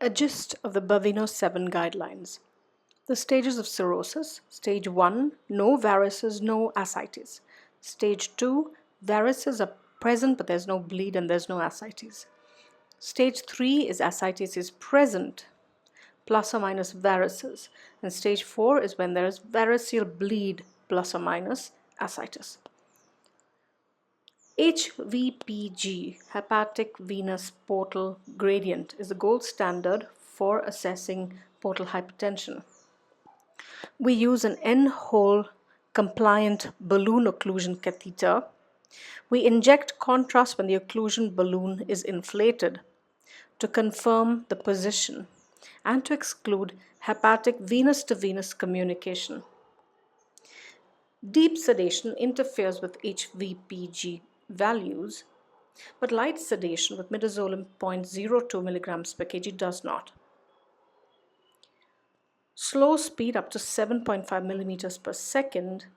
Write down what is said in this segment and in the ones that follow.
A gist of the Baveno VII guidelines. The stages of cirrhosis. Stage 1, no varices, no ascites. Stage 2, varices are present but there's no bleed and there's no ascites. Stage 3 is ascites is present plus or minus varices. And stage 4 is when there is variceal bleed plus or minus ascites. HVPG, hepatic venous portal gradient, is the gold standard for assessing portal hypertension. We use an N-hole compliant balloon occlusion catheter. We inject contrast when the occlusion balloon is inflated to confirm the position and to exclude hepatic venous-to-venous communication. Deep sedation interferes with HVPG values, but light sedation with midazolam 0.02 milligrams per kg does not. Slow speed up to 7.5 millimeters per second,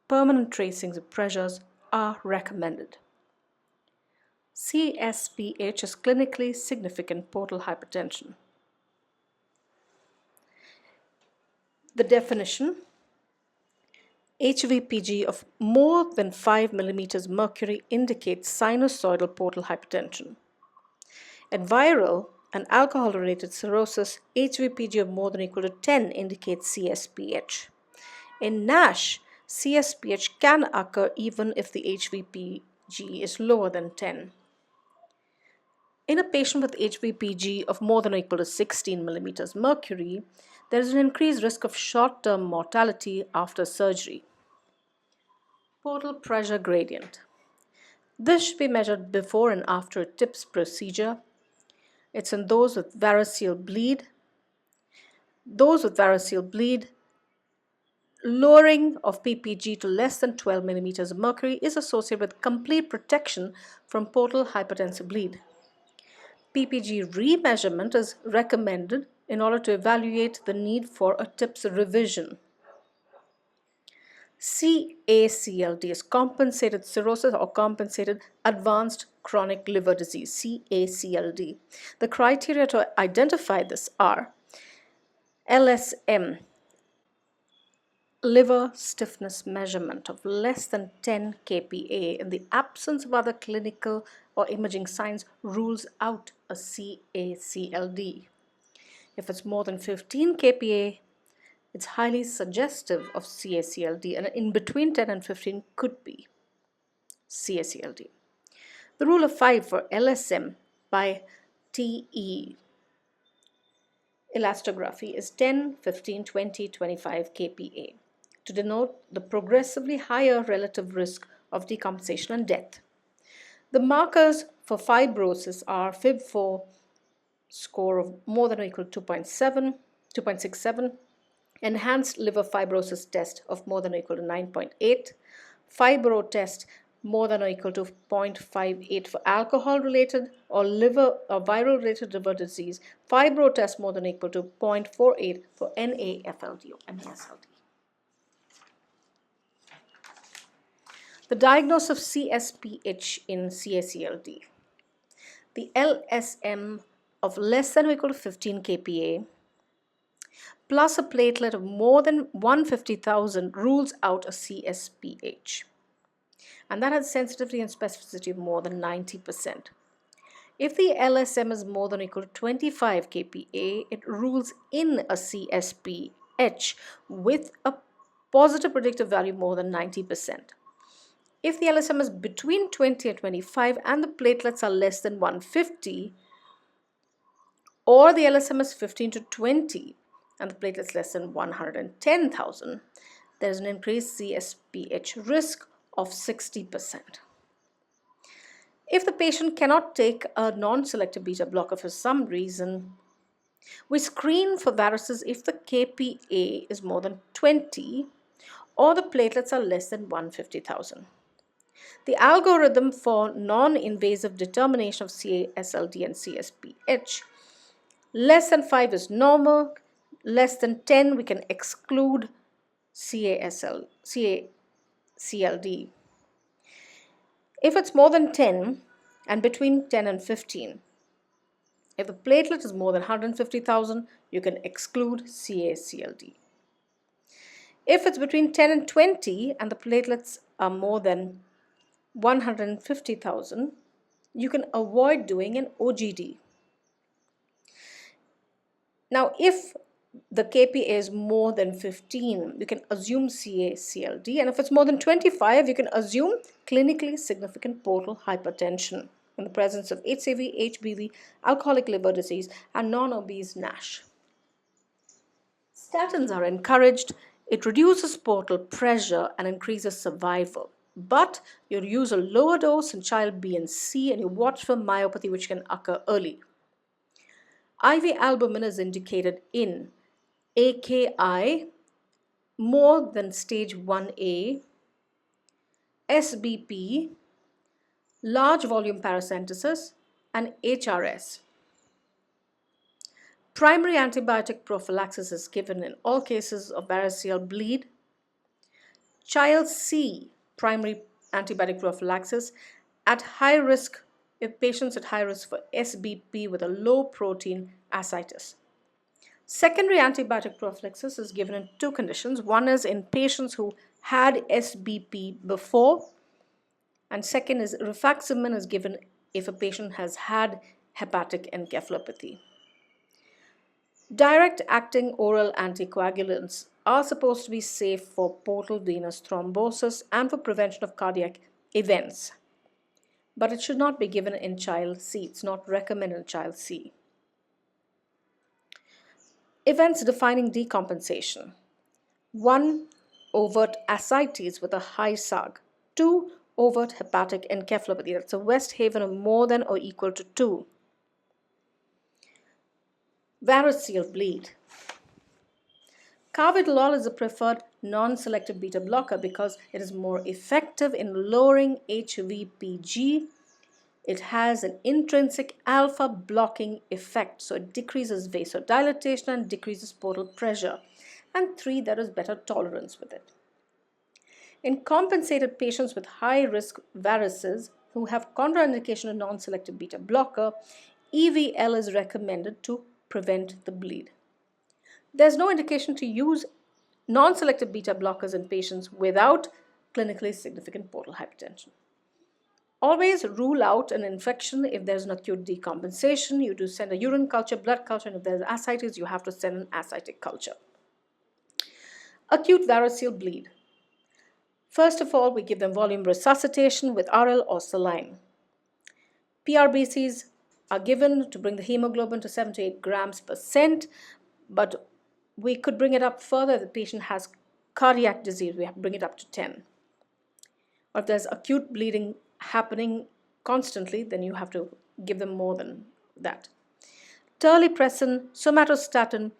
permanent tracings of pressures are recommended. CSPH is clinically significant portal hypertension. The definition: HVPG of more than 5 millimeters mercury indicates sinusoidal portal hypertension. At viral and alcohol-related cirrhosis, HVPG of more than or equal to 10 indicates CSPH. In NASH, CSPH can occur even if the HVPG is lower than 10. In a patient with HVPG of more than or equal to 16 millimeters mercury, there is an increased risk of short-term mortality after surgery. Portal pressure gradient. This should be measured before and after a TIPS procedure. It's in those with variceal bleed. Those with variceal bleed, lowering of PPG to less than 12 millimeters of mercury is associated with complete protection from portal hypertensive bleed. PPG remeasurement is recommended in order to evaluate the need for a TIPS revision. CACLD is compensated cirrhosis or compensated advanced chronic liver disease, CACLD. The criteria to identify this are LSM, liver stiffness measurement of less than 10 kPa in the absence of other clinical or imaging signs rules out a CACLD. If it's more than 15 kPa, it's highly suggestive of CACLD, and in between 10 and 15 could be CACLD. The rule of 5 for LSM by TE elastography is 10, 15, 20, 25 kPa to denote the progressively higher relative risk of decompensation and death. The markers for fibrosis are FIB4 score of more than or equal to 2.67, enhanced liver fibrosis test of more than or equal to 9.8, fibro test more than or equal to 0.58 for alcohol-related or viral-related liver disease, fibro test more than or equal to 0.48 for NAFLD or MASLD. The diagnosis of CSPH in CACLD. The LSM of less than or equal to 15 kPa plus a platelet of more than 150,000 rules out a CSPH. And that has sensitivity and specificity of more than 90%. If the LSM is more than or equal to 25 kPa, it rules in a CSPH with a positive predictive value more than 90%. If the LSM is between 20 and 25 and the platelets are less than 150, or the LSM is 15 to 20 and the platelets less than 110,000, there is an increased CSPH risk of 60%. If the patient cannot take a non-selective beta blocker for some reason, we screen for varices if the kPa is more than 20 or the platelets are less than 150,000. The algorithm for non-invasive determination of CASLD and CSPH: less than 5 is normal, less than 10 we can exclude CACLD. If it's more than 10 and between 10 and 15, If the platelet is more than 150,000, you can exclude CACLD. If it's between 10 and 20 and the platelets are more than 150,000, you can avoid doing an OGD. Now, if the KPA is more than 15, you can assume CACLD, and if it's more than 25, you can assume clinically significant portal hypertension in the presence of HCV, HBV, alcoholic liver disease, and non-obese NASH. Statins are encouraged. It reduces portal pressure and increases survival. But you use a lower dose in child B and C, and you watch for myopathy, which can occur early. IV albumin is indicated in AKI more than stage 1A, SBP, large volume paracentesis, and HRS. Primary antibiotic prophylaxis is given in all cases of variceal bleed. Child C, primary antibiotic prophylaxis at high risk, if patients at high risk for SBP with a low protein ascites. Secondary antibiotic prophylaxis is given in two conditions. One is in patients who had SBP before, and second is rifaximin is given if a patient has had hepatic encephalopathy. Direct-acting oral anticoagulants are supposed to be safe for portal venous thrombosis and for prevention of cardiac events, but it should not be given in child C. It's not recommended in child C. Events defining decompensation. 1. Overt ascites with a high SAG. 2. Overt hepatic encephalopathy. That's a West Haven of more than or equal to 2. Variceal bleed. Carvedilol is a preferred non-selective beta blocker because it is more effective in lowering HVPG. It has an intrinsic alpha blocking effect, so it decreases vasodilatation and decreases portal pressure. And 3, there is better tolerance with it. In compensated patients with high-risk varices who have contraindication of non-selective beta blocker, EVL is recommended to prevent the bleed. There's no indication to use non-selective beta blockers in patients without clinically significant portal hypertension. Always rule out an infection if there's an acute decompensation. You do send a urine culture, blood culture, and if there's ascites, you have to send an ascitic culture. Acute variceal bleed. First of all, we give them volume resuscitation with RL or saline. PRBCs are given to bring the hemoglobin to 7 to 8 grams per cent, but we could bring it up further if the patient has cardiac disease. We have to bring it up to 10. Or if there's acute bleeding happening constantly, then you have to give them more than that. Terlipressin, somatostatin,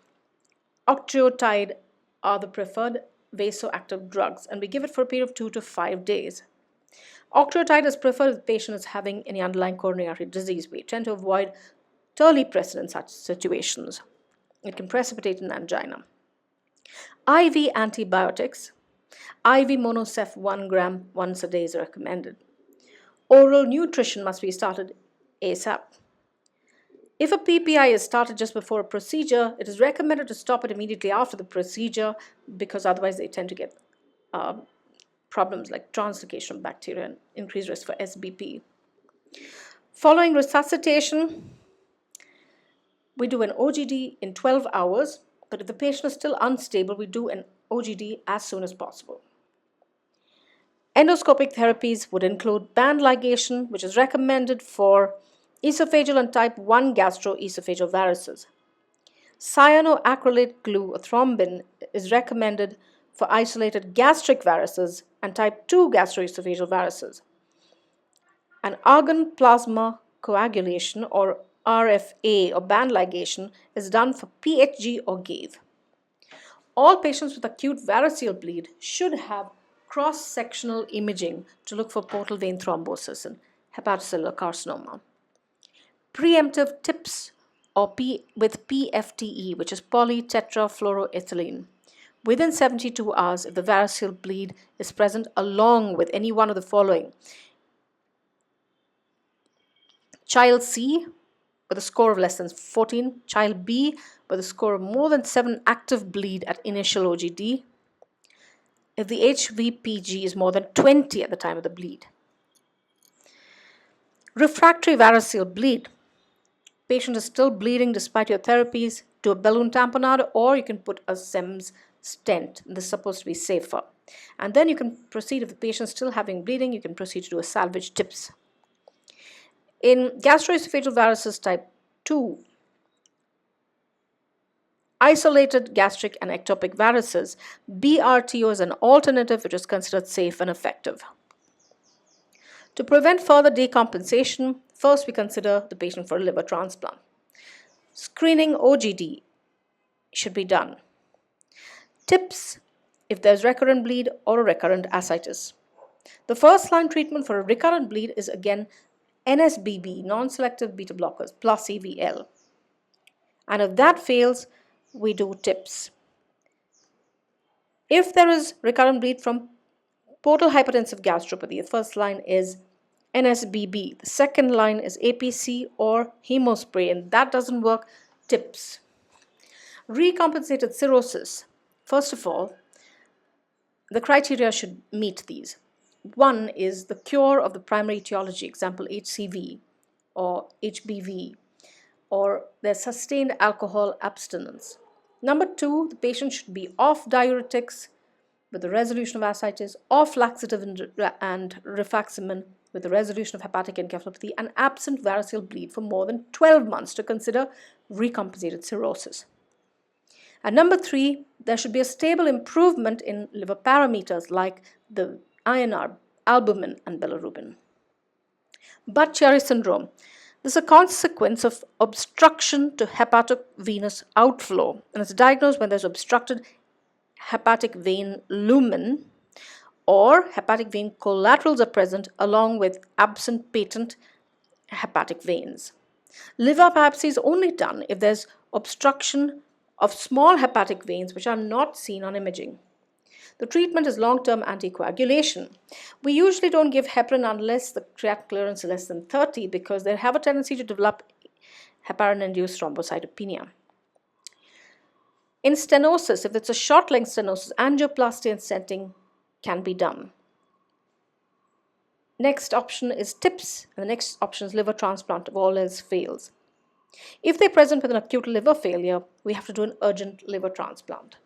octreotide are the preferred vasoactive drugs, and we give it for a period of 2 to 5 days. Octreotide is preferred if the patient is having any underlying coronary artery disease. We tend to avoid terlipressin in such situations. It can precipitate an angina. IV antibiotics. IV Monosef 1 gram once a day is recommended. Oral nutrition must be started ASAP. If a PPI is started just before a procedure, it is recommended to stop it immediately after the procedure because otherwise they tend to get problems like translocation of bacteria and increased risk for SBP. Following resuscitation, we do an OGD in 12 hours, but if the patient is still unstable, we do an OGD as soon as possible. Endoscopic therapies would include band ligation, which is recommended for esophageal and type 1 gastroesophageal varices. Cyanoacrylate glue or thrombin is recommended for isolated gastric varices and type 2 gastroesophageal varices. An argon plasma coagulation or RFA or band ligation is done for PHG or GAVE. All patients with acute variceal bleed should have cross-sectional imaging to look for portal vein thrombosis and hepatocellular carcinoma. Preemptive tips or with PFTE, which is polytetrafluoroethylene. Within 72 hours, if the variceal bleed is present along with any one of the following: child C, with a score of less than 14, child B with a score of more than 7 active bleed at initial OGD, if the HVPG is more than 20 at the time of the bleed. Refractory varicose bleed. Patient is still bleeding despite your therapies, do a balloon tamponade, or you can put a SEMS stent. This is supposed to be safer. And then you can proceed, if the patient is still having bleeding, you can proceed to do a salvage TIPS. In gastroesophageal varices type 2, isolated gastric and ectopic varices, BRTO is an alternative which is considered safe and effective. To prevent further decompensation, first we consider the patient for a liver transplant. Screening OGD should be done. TIPS if there's recurrent bleed or a recurrent ascites. The first line treatment for a recurrent bleed is again NSBB, non-selective beta blockers, plus EVL. And if that fails, we do TIPS. If there is recurrent bleed from portal hypertensive gastropathy, the first line is NSBB. The second line is APC or hemospray, and that doesn't work, TIPS. Recompensated cirrhosis. First of all, the criteria should meet these. One is the cure of the primary etiology, example HCV or HBV, or their sustained alcohol abstinence. Number two, the patient should be off diuretics with the resolution of ascites, off laxative and rifaximin with the resolution of hepatic encephalopathy, and absent variceal bleed for more than 12 months to consider recompensated cirrhosis. And number three, there should be a stable improvement in liver parameters like the INR, albumin, and bilirubin. Budd-Chiari syndrome. This is a consequence of obstruction to hepatic venous outflow, and it's diagnosed when there's obstructed hepatic vein lumen or hepatic vein collaterals are present along with absent patent hepatic veins. Liver biopsy is only done if there's obstruction of small hepatic veins which are not seen on imaging. The treatment is long-term anticoagulation. We usually don't give heparin unless the creatinine clearance is less than 30 because they have a tendency to develop heparin-induced thrombocytopenia. In stenosis, if it's a short-length stenosis, angioplasty and stenting can be done. Next option is TIPS, and the next option is liver transplant if all else fails. If they're present with an acute liver failure, we have to do an urgent liver transplant.